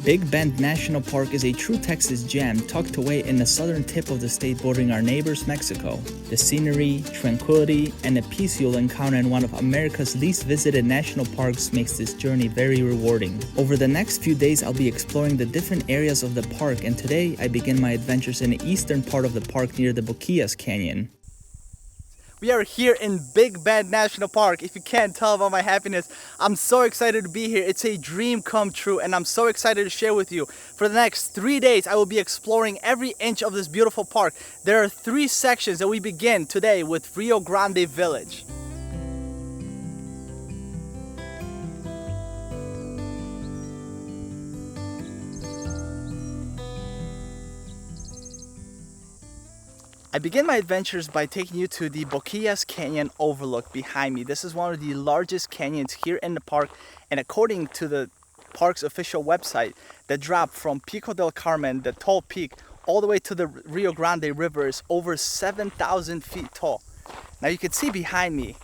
Big Bend National Park is a true Texas gem tucked away in the southern tip of the state bordering our neighbors Mexico. The scenery, tranquility, and the peace you'll encounter in one of America's least visited national parks makes this journey very rewarding. Over the next few days, I'll be exploring the different areas of the park, and today I begin my adventures in the eastern part of the park near the Boquillas Canyon. We are here in Big Bend National Park. If you can't tell about my happiness, I'm so excited to be here. It's a dream come true, and I'm so excited to share with you. For the next 3 days, I will be exploring every inch of this beautiful park. There are 3 sections that we begin today with Rio Grande Village. I begin my adventures by taking you to the Boquillas Canyon overlook behind me. This is one of the largest canyons here in the park, and according to the park's official website, the drop from Pico del Carmen, the tall peak, all the way to the Rio Grande River is over 7,000 feet tall. Now you can see behind me,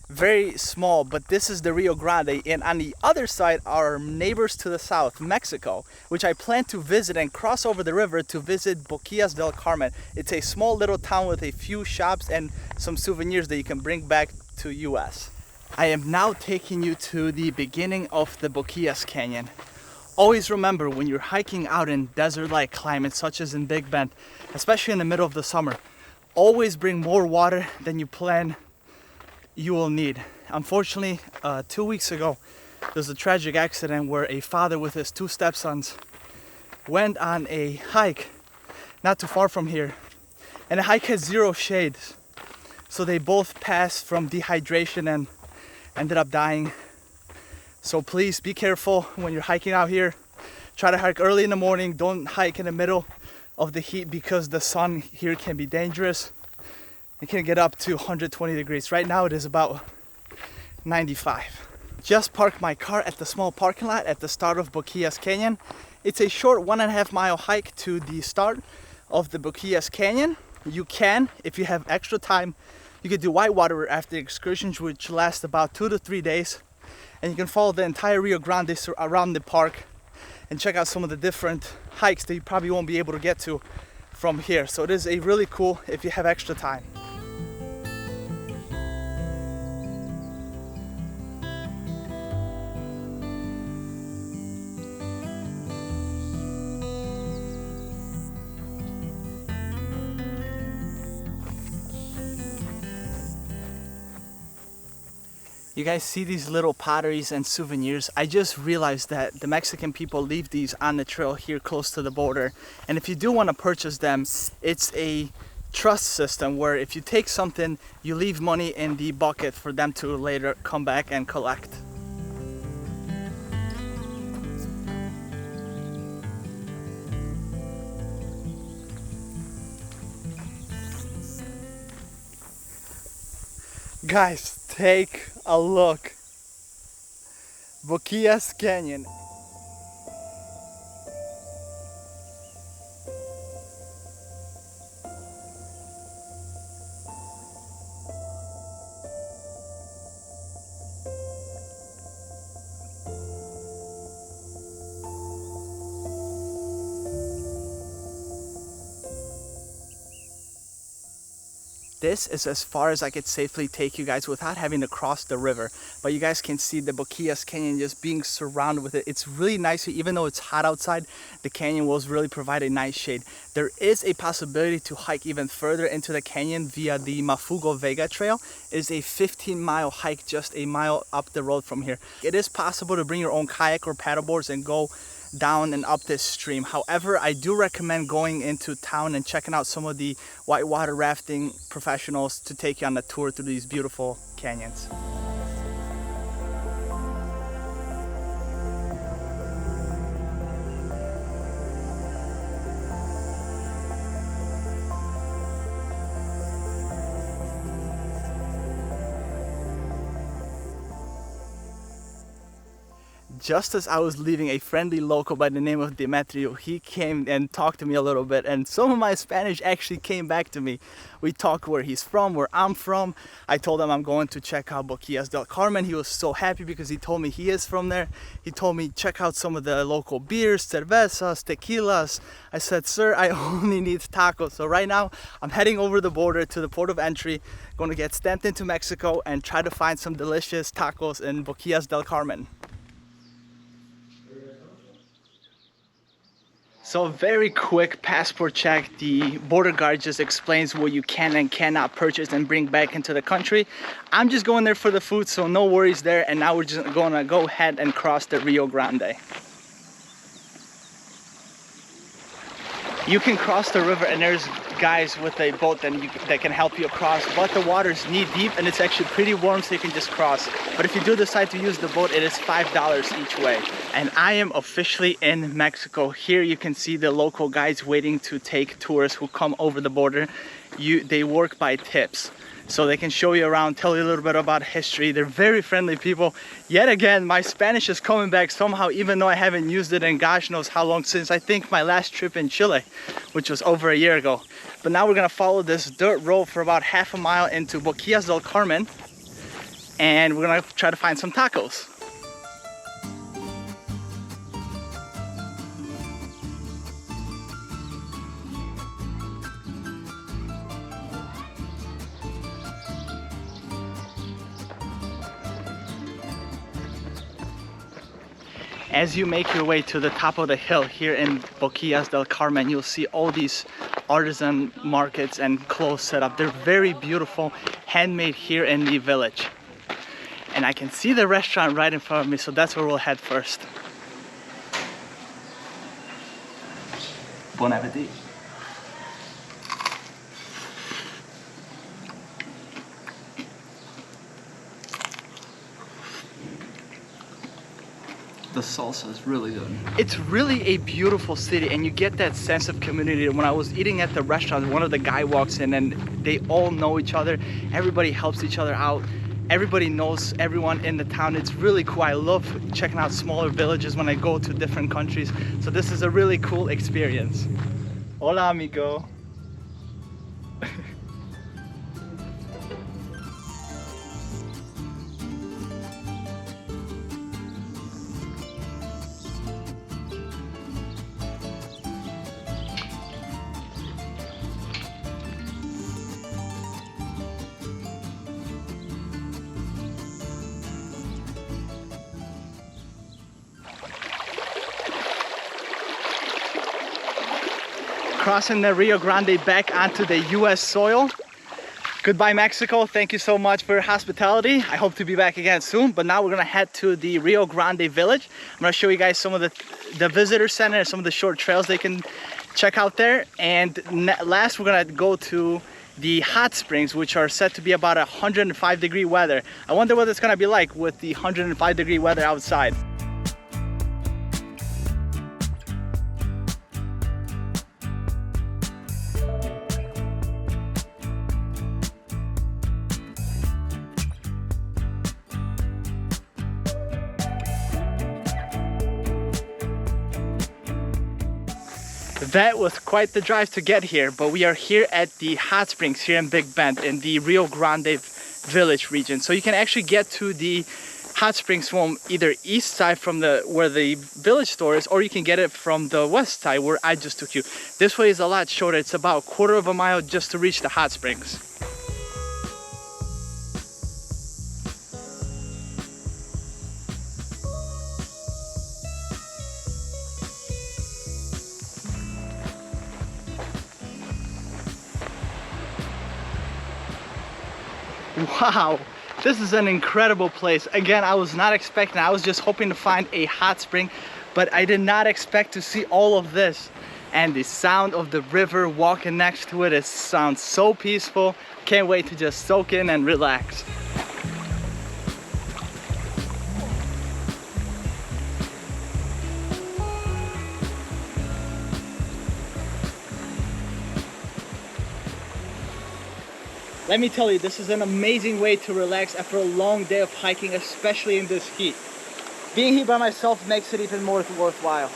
very small, but this is the Rio Grande, and on the other side are neighbors to the south, Mexico, which I plan to visit and cross over the river to visit Boquillas del Carmen. It's a small little town with a few shops and some souvenirs that you can bring back to US. I am now taking you to the beginning of the Boquillas Canyon. Always remember, when you're hiking out in desert-like climates such as in Big Bend, especially in the middle of the summer, always bring more water than you plan you will need. Unfortunately, 2 weeks ago, there was a tragic accident where a father with his 2 stepsons went on a hike not too far from here, and the hike has 0 shade, so they both passed from dehydration and ended up dying. So please be careful when you're hiking out here. Try to hike early in the morning. Don't hike in the middle of the heat because the sun here can be dangerous. It can get up to 120 degrees. Right now it is about 95. Just parked my car at the small parking lot at the start of Boquillas Canyon. It's a short 1.5 mile hike to the start of the Boquillas Canyon. You can, if you have extra time, you could do whitewater after excursions, which last about 2 to 3 days. And you can follow the entire Rio Grande around the park and check out some of the different hikes that you probably won't be able to get to from here. So it is a really cool if you have extra time. You guys see these little potteries and souvenirs? I just realized that the Mexican people leave these on the trail here close to the border. And if you do want to purchase them, it's a trust system where if you take something, you leave money in the bucket for them to later come back and collect. Guys, take a look. Boquillas Canyon. This is as far as I could safely take you guys without having to cross the river. But you guys can see the Boquillas Canyon just being surrounded with it. It's really nice here. Even though it's hot outside, the canyon will really provide a nice shade. There is a possibility to hike even further into the canyon via the Mafugo Vega Trail. It is a 15-mile hike just a mile up the road from here. It is possible to bring your own kayak or paddleboards and go down and up this stream. However, I do recommend going into town and checking out some of the whitewater rafting professionals to take you on a tour through these beautiful canyons. just as I was leaving, a friendly local by the name of Demetrio, he came and talked to me a little bit, and some of my Spanish actually came back to me. We talked where he's from, where I'm from. I told him I'm going to check out Boquillas del Carmen. He was so happy because he told me he is from there. He told me check out some of the local beers, cervezas, tequilas. I said, sir, I only need tacos. So right now I'm heading over the border to the port of entry, going to get stamped into Mexico and try to find some delicious tacos in Boquillas del Carmen. So a very quick passport check. The border guard just explains what you can and cannot purchase and bring back into the country. I'm just going there for the food, so no worries there. And now we're just gonna go ahead and cross the Rio Grande. You can cross the river and there's guys with a boat that can help you across, but the water's knee deep and it's actually pretty warm, so you can just cross. But if you do decide to use the boat, it is $5 each way. And I am officially in Mexico. Here you can see the local guys waiting to take tourists who come over the border. They work by tips, so they can show you around, tell you a little bit about history. They're very friendly people. Yet again, my Spanish is coming back somehow, even though I haven't used it in gosh knows how long, since I think my last trip in Chile, which was over a year ago. But now we're gonna follow this dirt road for about half a mile into Boquillas del Carmen, and we're gonna try to find some tacos. As you make your way to the top of the hill here in Boquillas del Carmen, you'll see all these artisan markets and clothes set up. They're very beautiful, handmade here in the village. And I can see the restaurant right in front of me, so that's where we'll head first. Bon appetit. The salsa is really good. It's really a beautiful city, and you get that sense of community. When I was eating at the restaurant, one of the guy walks in and they all know each other. Everybody helps each other out. Everybody knows everyone in the town. It's really cool. I love checking out smaller villages when I go to different countries. So this is a really cool experience. Hola, amigo. Crossing the Rio Grande back onto the US soil. Goodbye, Mexico. Thank you so much for your hospitality. I hope to be back again soon. But now we're gonna head to the Rio Grande Village. I'm gonna show you guys some of the visitor center and some of the short trails they can check out there. And last, we're gonna go to the hot springs, which are set to be about 105-degree weather. I wonder what it's gonna be like with the 105-degree weather outside. That was quite the drive to get here, but we are here at the hot springs here in Big Bend in the Rio Grande Village region. So you can actually get to the hot springs from either east side from where the village store is, or you can get it from the west side where I just took you. This way is a lot shorter. It's about a quarter of a mile just to reach the hot springs. Wow, this is an incredible place. Again, I was not expecting, I was just hoping to find a hot spring, but I did not expect to see all of this. And the sound of the river walking next to it, sounds so peaceful. Can't wait to just soak in and relax. Let me tell you, this is an amazing way to relax after a long day of hiking, especially in this heat. being here by myself makes it even more worthwhile.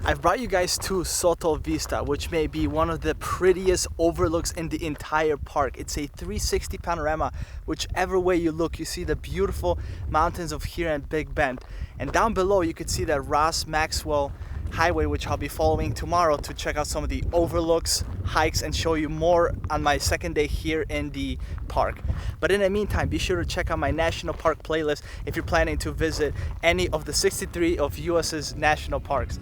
I've brought you guys to Sotol Vista, which may be one of the prettiest overlooks in the entire park. It's a 360 panorama. Whichever way you look, you see the beautiful mountains of here and Big Bend. And down below, you could see that Ross Maxwell Highway, which I'll be following tomorrow to check out some of the overlooks, hikes, and show you more on my second day here in the park. But in the meantime, be sure to check out my national park playlist if you're planning to visit any of the 63 of US's national parks.